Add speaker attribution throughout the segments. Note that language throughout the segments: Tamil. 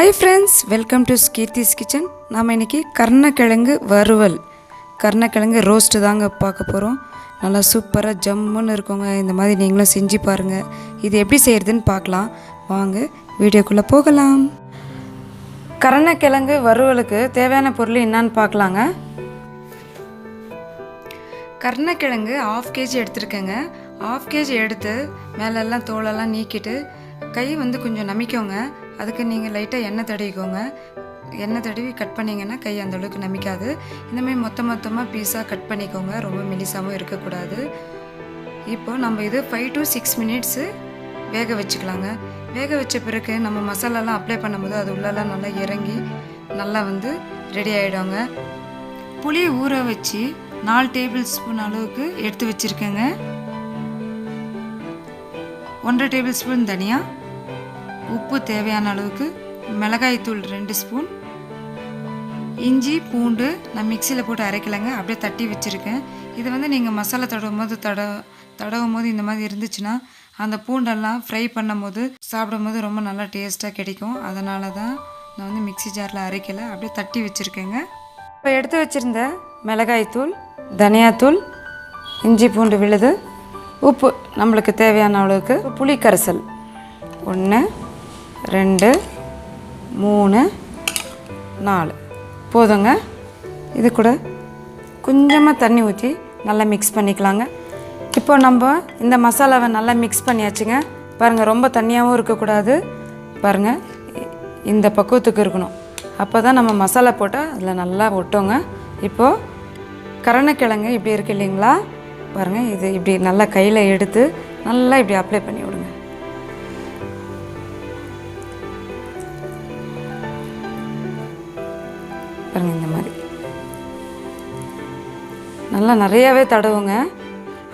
Speaker 1: Hi friends, welcome to Keerthi's kitchen. நாம் இன்றைக்கி கருணக்கிழங்கு வறுவல், கருணக்கிழங்கு ரோஸ்ட்டு தாங்க பார்க்க போகிறோம். நல்லா சூப்பராக ஜம்முன்னு இருக்குங்க. இந்த மாதிரி நீங்களும் செஞ்சு பாருங்கள். இது எப்படி செய்கிறதுன்னு பார்க்கலாம் வாங்க, வீடியோக்குள்ளே போகலாம். கருணக்கிழங்கு வறுவலுக்கு தேவையான பொருள் என்னான்னு பார்க்கலாங்க. கருணக்கிழங்கு 1/2 kg எடுத்துருக்கேங்க. 1/2 kg எடுத்து மேலெல்லாம் தோலெல்லாம் நீக்கிட்டு கை கொஞ்சம் நமிக்கோங்க. அதுக்கு நீங்கள் லைட்டாக எண்ணெய் தடவிக்கோங்க. எண்ணெய் தடவி கட் பண்ணிங்கன்னா கை அந்தளவுக்கு நமிக்காது. இந்தமாதிரி மொத்தமாக பீஸாக கட் பண்ணிக்கோங்க. ரொம்ப மெலிசாகவும் இருக்கக்கூடாது. இப்போது நம்ம இது 5 to 6 minutes வேக வச்சுக்கலாங்க. வேக வச்ச பிறகு நம்ம மசாலாலாம் அப்ளை பண்ணும்போது அது உள்ளெல்லாம் நல்லா இறங்கி நல்லா ரெடி ஆகிடுங்க. புளி ஊற வச்சு 4 tablespoon அளவுக்கு எடுத்து வச்சுருக்கேங்க. 1.5 tablespoon தனியா, உப்பு தேவையான அளவுக்கு, மிளகாய்த்தூள் 2 ஸ்பூன், இஞ்சி பூண்டு நான் மிக்சியில் போட்டு அரைக்கலைங்க, அப்படியே தட்டி வச்சுருக்கேன். இது நீங்கள் மசாலா தடவும் போது இந்த மாதிரி இருந்துச்சுன்னா அந்த பூண்டெல்லாம் ஃப்ரை பண்ணும் போது சாப்பிடும் போது ரொம்ப நல்லா டேஸ்ட்டாக கிடைக்கும். அதனால தான் நான் மிக்சி ஜாரில் அரைக்கலை, அப்படியே தட்டி வச்சுருக்கேங்க. இப்போ எடுத்து வச்சுருந்த மிளகாய்த்தூள், தனியாத்தூள், இஞ்சி பூண்டு விழுது, உப்பு நம்மளுக்கு தேவையான அளவுக்கு, புளி கரைசல் 1 2 3 4 போதுங்க. இது கூட கொஞ்சமாக தண்ணி ஊற்றி நல்லா மிக்ஸ் பண்ணிக்கலாங்க. இப்போ நம்ம இந்த மசாலாவை நல்லா மிக்ஸ் பண்ணியாச்சுங்க. பாருங்கள், ரொம்ப தண்ணியாகவும் இருக்கக்கூடாது. பாருங்கள், இந்த பக்குவத்துக்கு இருக்கணும். அப்போ தான் நம்ம மசாலா போட்டால் அதில் நல்லா ஒட்டுங்க. இப்போது கருணக்கிழங்கு இப்படி இருக்கு இல்லைங்களா, பாருங்கள், இது இப்படி நல்லா கையில் எடுத்து நல்லா இப்படி அப்ளை பண்ணி விடுங்க. பாருங்கள், இந்த மாதிரி நல்லா நிறையாவே தடவுங்க.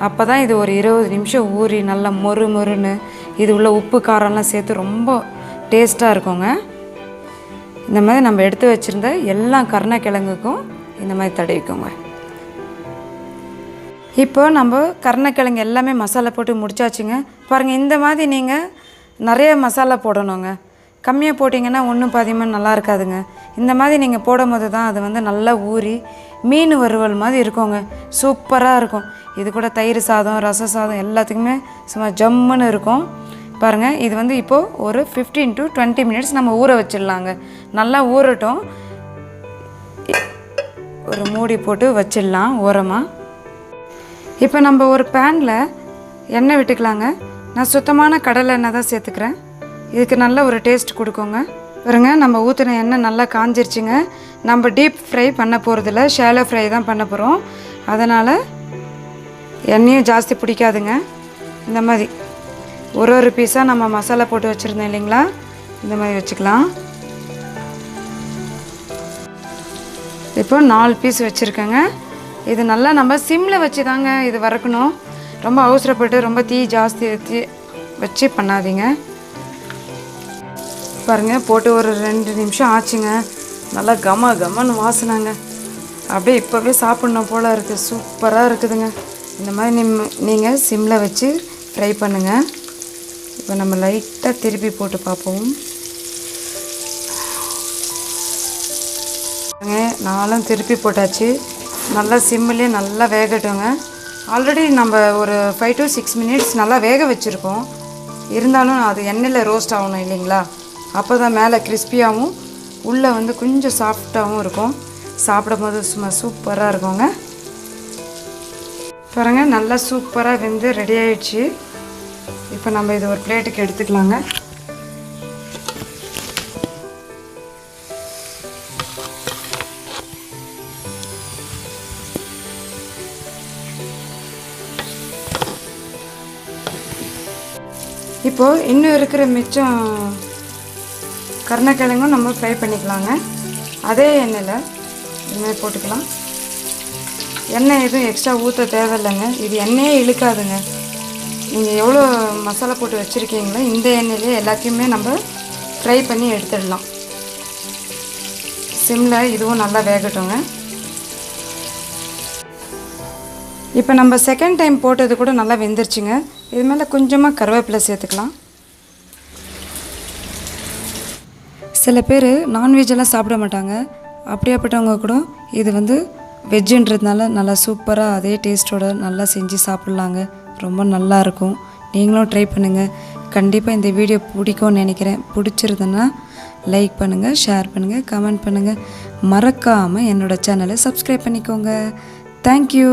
Speaker 1: அப்போ தான் இது ஒரு 20 நிமிஷம் ஊறி நல்லா மொறுன்னு இது உள்ள உப்பு காரம்லாம் சேர்த்து ரொம்ப டேஸ்ட்டாக இருக்குங்க. இந்த மாதிரி நம்ம எடுத்து வச்சுருந்த எல்லா கருணக்கிழங்குக்கும் இந்த மாதிரி தடவிக்கோங்க. இப்போ நம்ம கருணக்கிழங்கு எல்லாமே மசாலா போட்டு முடிச்சாச்சுங்க. பாருங்கள், இந்த மாதிரி நீங்கள் நிறைய மசாலா போடணுங்க. கம்மியாக போட்டிங்கன்னா ஒன்றும் பாதியமாக நல்லா இருக்காதுங்க. இந்த மாதிரி நீங்கள் போடும் போது தான் அது நல்லா ஊறி மீன் வறுவல் மாதிரி இருக்குங்க. சூப்பராக இருக்கும். இது கூட தயிர் சாதம், ரச சாதம் எல்லாத்துக்குமே சும்மா ஜம்முன்னு இருக்கும். பாருங்கள், இது இப்போது ஒரு 15 to 20 minutes நம்ம ஊற வச்சிடலாங்க. நல்லா ஊறட்டும். ஒரு மூடி போட்டு வச்சிடலாம் ஓரமாக. இப்போ நம்ம ஒரு பேனில் எண்ணெய் விட்டுக்கலாங்க. நான் சுத்தமான கடலை எண்ணெய் தான் சேர்த்துக்கிறேன். இதுக்கு நல்ல ஒரு டேஸ்ட் கொடுக்குங்க. பாருங்க, நம்ம ஊற்றின எண்ணெய் நல்லா காஞ்சிருச்சுங்க. நம்ம டீப் ஃப்ரை பண்ண போகிறதில்ல, ஷாலோ ஃப்ரை தான் பண்ண போகிறோம். அதனால் எண்ணெயும் ஜாஸ்தி பிடிக்காதுங்க. இந்த மாதிரி ஒரு பீஸாக நம்ம மசாலா போட்டு வச்சுருந்தோம் இல்லைங்களா, இந்த மாதிரி வச்சுக்கலாம். இப்போ 4 பீஸ் வச்சுருக்கேங்க. இது நல்லா நம்ம சிம்மில் வச்சு தாங்க இது வறுக்கணும். ரொம்ப அவசரப்பட்டு ரொம்ப தீ ஜாஸ்தி வச்சு பண்ணாதீங்க. பாருங்கள், போட்டு ஒரு 2 நிமிஷம் ஆச்சுங்க. நல்லா கமன்னு வாசனைங்க. அப்படியே இப்போவே சாப்பிட்ணும் போல் இருக்குது. சூப்பராக இருக்குதுங்க. இந்த மாதிரி நீங்கள் சிம்மில் வச்சு ஃப்ரை பண்ணுங்கள். இப்போ நம்ம லைட்டாக திருப்பி போட்டு பார்ப்போம். நானும் திருப்பி போட்டாச்சு. நல்லா சிம்மிலே நல்லா வேகட்டுங்க. ஆல்ரெடி நம்ம ஒரு 5 to 6 minutes நல்லா வேக வச்சுருக்கோம். இருந்தாலும் அது எண்ணெயில் ரோஸ்ட் ஆகணும் இல்லைங்களா, அப்போ தான் மேலே கிறிஸ்பியாகவும் உள்ளே கொஞ்சம் சாஃப்டாகவும் இருக்கும். சாப்பிடும் போது சும்மா சூப்பராக இருக்குங்க. பாருங்கள், நல்லா சூப்பராக வெந்து ரெடி ஆகிடுச்சு. இப்போ நம்ம இது ஒரு பிளேட்டுக்கு எடுத்துக்கலாங்க. இப்போது இன்னும் இருக்கிற மிச்சம் கருணக்கிழங்கும் நம்ம ஃப்ரை பண்ணிக்கலாங்க. அதே எண்ணெயில் எண்ணெய் போட்டுக்கலாம். எண்ணெய் எதுவும் எக்ஸ்ட்ரா ஊற்ற தேவையில்லைங்க. இது எண்ணெயே இழுக்காதுங்க. நீங்கள் எவ்வளோ மசாலா போட்டு வச்சுருக்கீங்களோ இந்த எண்ணெயிலே எல்லாத்தையுமே நம்ம ஃப்ரை பண்ணி எடுத்துடலாம். சிம்மில் இதுவும் நல்லா வேகட்டுங்க. இப்போ நம்ம செகண்ட் டைம் போட்டது கூட நல்லா வெந்துருச்சுங்க. இது மேலே கொஞ்சமாக கருவேப்பிலை சேர்த்துக்கலாம். சில பேர் நான்வெஜ்ஜெல்லாம் சாப்பிட மாட்டாங்க. அப்படியாப்பட்டவங்க கூட இது வந்து வெஜ்ஜுன்றதுனால நல்லா சூப்பராக அதே டேஸ்ட்டோட நல்லா செஞ்சு சாப்பிட்லாங்க. ரொம்ப நல்லாயிருக்கும். நீங்களும் ட்ரை பண்ணுங்கள். கண்டிப்பாக இந்த வீடியோ பிடிக்கும்னு நினைக்கிறேன். பிடிச்சிருதுன்னா லைக் பண்ணுங்கள், ஷேர் பண்ணுங்கள், கமெண்ட் பண்ணுங்கள். மறக்காமல் என்னோடய சேனலை சப்ஸ்கிரைப் பண்ணிக்கோங்க. தேங்க்யூ.